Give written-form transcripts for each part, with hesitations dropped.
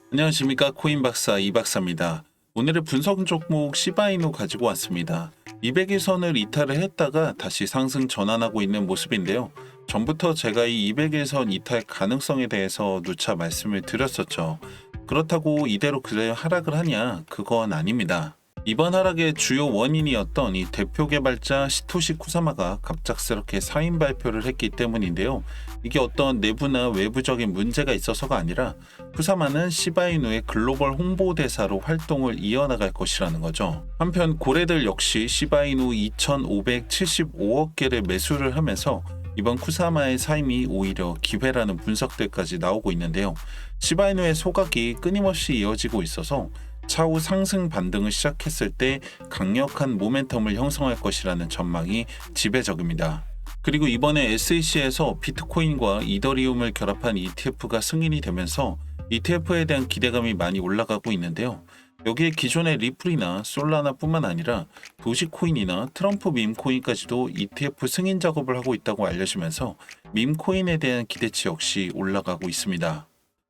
안녕하십니까, 코인박사 이박사입니다. 오늘의 분석 종목 시바이누 가지고 왔습니다. 200일선을 이탈을 했다가 다시 상승 전환하고 있는 모습인데요. 전부터 제가 이 200일선 이탈 가능성에 대해서 누차 말씀을 드렸었죠. 그렇다고 이대로 그래 하락을 하냐? 그건 아닙니다. 이번 하락의 주요 원인이었던 이 대표 개발자 시토시 쿠사마가 갑작스럽게 사인 발표를 했기 때문인데요. 이게 어떤 내부나 외부적인 문제가 있어서가 아니라 쿠사마는 시바이누의 글로벌 홍보대사로 활동을 이어나갈 것이라는 거죠. 한편 고래들 역시 시바이누 2,575억 개를 매수를 하면서 이번 쿠사마의 사임이 오히려 기회라는 분석들까지 나오고 있는데요. 시바이누의 소각이 끊임없이 이어지고 있어서 차후 상승 반등을 시작했을 때 강력한 모멘텀을 형성할 것이라는 전망이 지배적입니다. 그리고 이번에 SEC에서 비트코인과 이더리움을 결합한 ETF가 승인이 되면서 ETF에 대한 기대감이 많이 올라가고 있는데요. 여기에 기존의 리플이나 솔라나뿐만 아니라 도시코인이나 트럼프 밈코인까지도 ETF 승인 작업을 하고 있다고 알려지면서 밈코인에 대한 기대치 역시 올라가고 있습니다.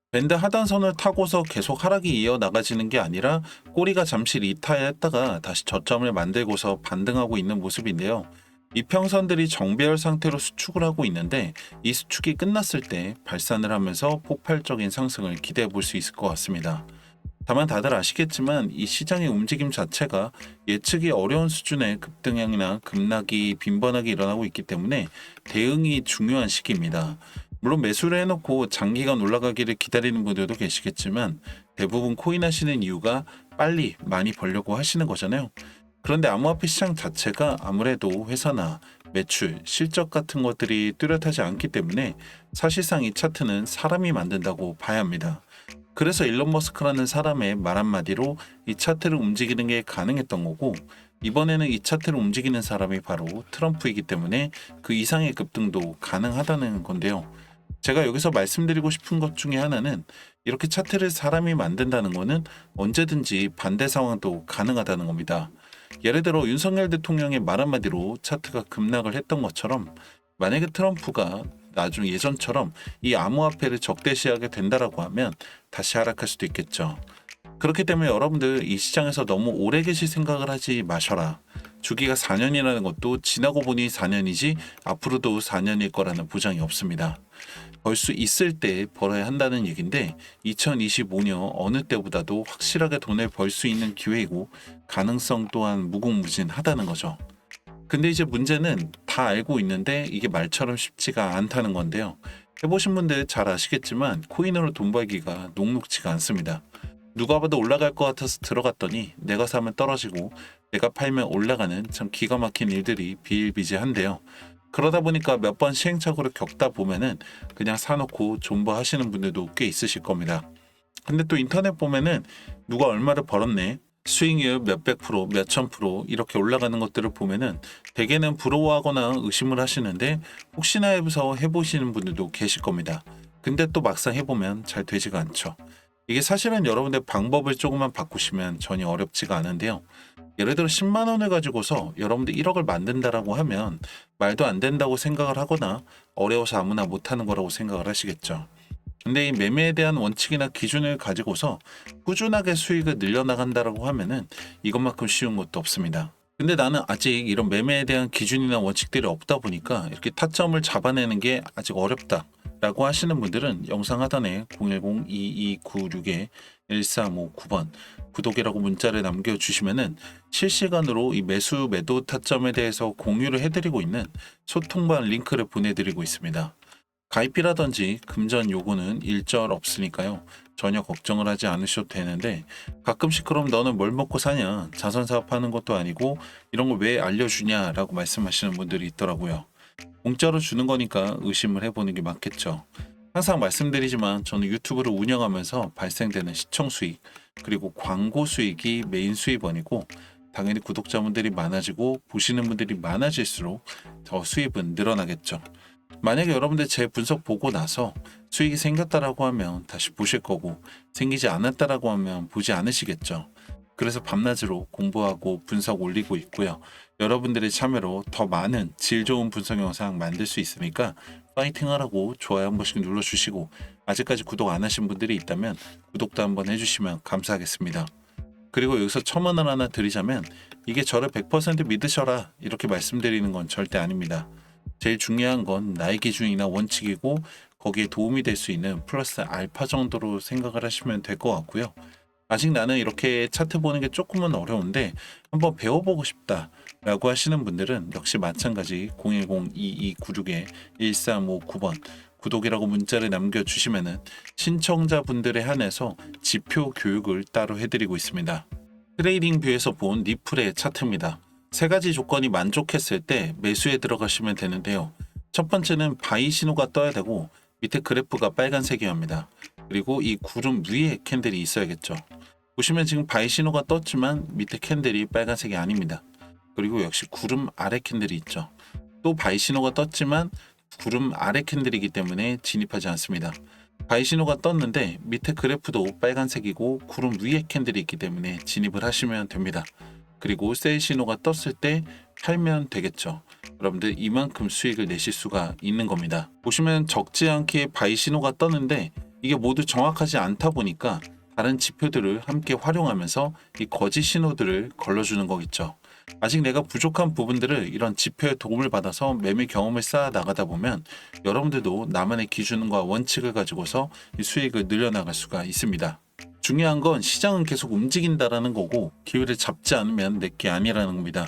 밴드 하단선을 타고서 계속 하락이 이어나가지는 게 아니라 꼬리가 잠시 리타했다가 다시 저점을 만들고서 반등하고 있는 모습인데요. 이평선들이 정배열 상태로 수축을 하고 있는데 이 수축이 끝났을 때 발산을 하면서 폭발적인 상승을 기대해 볼 수 있을 것 같습니다. 다만 다들 아시겠지만 이 시장의 움직임 자체가 예측이 어려운 수준의 급등량이나 급락이 빈번하게 일어나고 있기 때문에 대응이 중요한 시기입니다. 물론 매수를 해놓고 장기간 올라가기를 기다리는 분들도 계시겠지만 대부분 코인 하시는 이유가 빨리 많이 벌려고 하시는 거잖아요. 그런데 암호화폐 시장 자체가 아무래도 회사나 매출, 실적 같은 것들이 뚜렷하지 않기 때문에 사실상 이 차트는 사람이 만든다고 봐야 합니다. 그래서 일론 머스크라는 사람의 말 한마디로 이 차트를 움직이는 게 가능했던 거고, 이번에는 이 차트를 움직이는 사람이 바로 트럼프이기 때문에 그 이상의 급등도 가능하다는 건데요. 제가 여기서 말씀드리고 싶은 것 중에 하나는 이렇게 차트를 사람이 만든다는 거는 언제든지 반대 상황도 가능하다는 겁니다. 예를 들어 윤석열 대통령의 말 한마디로 차트가 급락을 했던 것처럼 만약에 트럼프가 나중 예전처럼 이 암호화폐를 적대시하게 된다라고 하면 다시 하락할 수도 있겠죠. 그렇기 때문에 여러분들 이 시장에서 너무 오래 계실 생각을 하지 마셔라. 주기가 4년이라는 것도 지나고 보니 4년이지 앞으로도 4년일 거라는 보장이 없습니다. 벌 수 있을 때 벌어야 한다는 얘기인데 2025년 어느 때보다도 확실하게 돈을 벌 수 있는 기회이고 가능성 또한 무궁무진하다는 거죠. 근데 이제 문제는 다 알고 있는데 이게 말처럼 쉽지가 않다는 건데요. 해보신 분들 잘 아시겠지만 코인으로 돈 벌기가 녹록지가 않습니다. 누가 봐도 올라갈 것 같아서 들어갔더니 내가 사면 떨어지고 내가 팔면 올라가는 참 기가 막힌 일들이 비일비재한데요. 그러다 보니까 몇 번 시행착오를 겪다 보면은 그냥 사놓고 존버하시는 분들도 꽤 있으실 겁니다. 근데 또 인터넷 보면은 누가 얼마를 벌었네, 수익률 몇백 프로, 몇천 프로 이렇게 올라가는 것들을 보면은 대개는 부러워하거나 의심을 하시는데 혹시나 해서 해보시는 분들도 계실 겁니다. 근데 또 막상 해보면 잘 되지가 않죠. 이게 사실은 여러분들 방법을 조금만 바꾸시면 전혀 어렵지가 않은데요. 예를 들어 10만 원을 가지고서 여러분들 1억을 만든다라고 하면 말도 안 된다고 생각을 하거나 어려워서 아무나 못하는 거라고 생각을 하시겠죠. 근데 이 매매에 대한 원칙이나 기준을 가지고서 꾸준하게 수익을 늘려나간다라고 하면은 이것만큼 쉬운 것도 없습니다. 근데 나는 아직 이런 매매에 대한 기준이나 원칙들이 없다 보니까 이렇게 타점을 잡아내는 게 아직 어렵다 라고 하시는 분들은 영상 하단에 010-2296-1359번 구독이라고 문자를 남겨주시면은 실시간으로 이 매수 매도 타점에 대해서 공유를 해드리고 있는 소통방 링크를 보내드리고 있습니다. 가입비라든지 금전 요구는 일절 없으니까요. 전혀 걱정을 하지 않으셔도 되는데 가끔씩 그럼 너는 뭘 먹고 사냐? 자선 사업하는 것도 아니고 이런 걸 왜 알려주냐라고 말씀하시는 분들이 있더라고요. 공짜로 주는 거니까 의심을 해보는 게 맞겠죠. 항상 말씀드리지만 저는 유튜브를 운영하면서 발생되는 시청 수익 그리고 광고 수익이 메인 수입원이고 당연히 구독자분들이 많아지고 보시는 분들이 많아질수록 더 수입은 늘어나겠죠. 만약에 여러분들 제 분석 보고 나서 수익이 생겼다라고 하면 다시 보실 거고 생기지 않았다라고 하면 보지 않으시겠죠. 그래서 밤낮으로 공부하고 분석 올리고 있고요. 여러분들의 참여로 더 많은 질 좋은 분석 영상 만들 수 있으니까 파이팅 하라고 좋아요 한 번씩 눌러주시고 아직까지 구독 안 하신 분들이 있다면 구독도 한번 해주시면 감사하겠습니다. 그리고 여기서 첨언을 하나 드리자면 이게 저를 100% 믿으셔라 이렇게 말씀드리는 건 절대 아닙니다. 제일 중요한 건 나의 기준이나 원칙이고 거기에 도움이 될 수 있는 플러스 알파 정도로 생각을 하시면 될 것 같고요. 아직 나는 이렇게 차트 보는 게 조금은 어려운데 한번 배워보고 싶다 라고 하시는 분들은 역시 마찬가지 010-2296-1359번 구독이라고 문자를 남겨주시면은 신청자분들에 한해서 지표 교육을 따로 해드리고 있습니다. 트레이딩 뷰에서 본 리플의 차트입니다. 세 가지 조건이 만족했을 때 매수에 들어가시면 되는데요. 첫 번째는 바이 신호가 떠야 되고 밑에 그래프가 빨간색이어야 합니다. 그리고 이 구름 위에 캔들이 있어야겠죠. 보시면 지금 바이 신호가 떴지만 밑에 캔들이 빨간색이 아닙니다. 그리고 역시 구름 아래 캔들이 있죠. 또 바이 신호가 떴지만 구름 아래 캔들이기 때문에 진입하지 않습니다. 바이 신호가 떴는데 밑에 그래프도 빨간색이고 구름 위에 캔들이 있기 때문에 진입을 하시면 됩니다. 그리고 셀 신호가 떴을 때 팔면 되겠죠. 여러분들 이만큼 수익을 내실 수가 있는 겁니다. 보시면 적지 않게 바이 신호가 떴는데 이게 모두 정확하지 않다 보니까 다른 지표들을 함께 활용하면서 이 거짓 신호들을 걸러주는 거겠죠. 아직 내가 부족한 부분들을 이런 지표의 도움을 받아서 매매 경험을 쌓아 나가다 보면 여러분들도 나만의 기준과 원칙을 가지고서 이 수익을 늘려나갈 수가 있습니다. 중요한 건 시장은 계속 움직인다라는 거고 기회를 잡지 않으면 내게 아니라는 겁니다.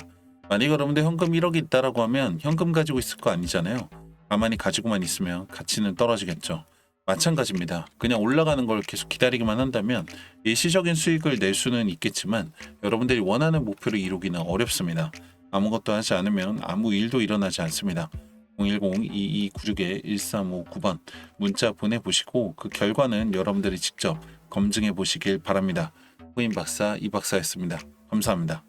만약 여러분들 현금 1억이 있다라고 하면 현금 가지고 있을 거 아니잖아요. 가만히 가지고만 있으면 가치는 떨어지겠죠. 마찬가지입니다. 그냥 올라가는 걸 계속 기다리기만 한다면 일시적인 수익을 낼 수는 있겠지만 여러분들이 원하는 목표를 이루기는 어렵습니다. 아무것도 하지 않으면 아무 일도 일어나지 않습니다. 010-2296-1359번 문자 보내보시고 그 결과는 여러분들이 직접 검증해 보시길 바랍니다. 후임 박사 이 박사였습니다. 감사합니다.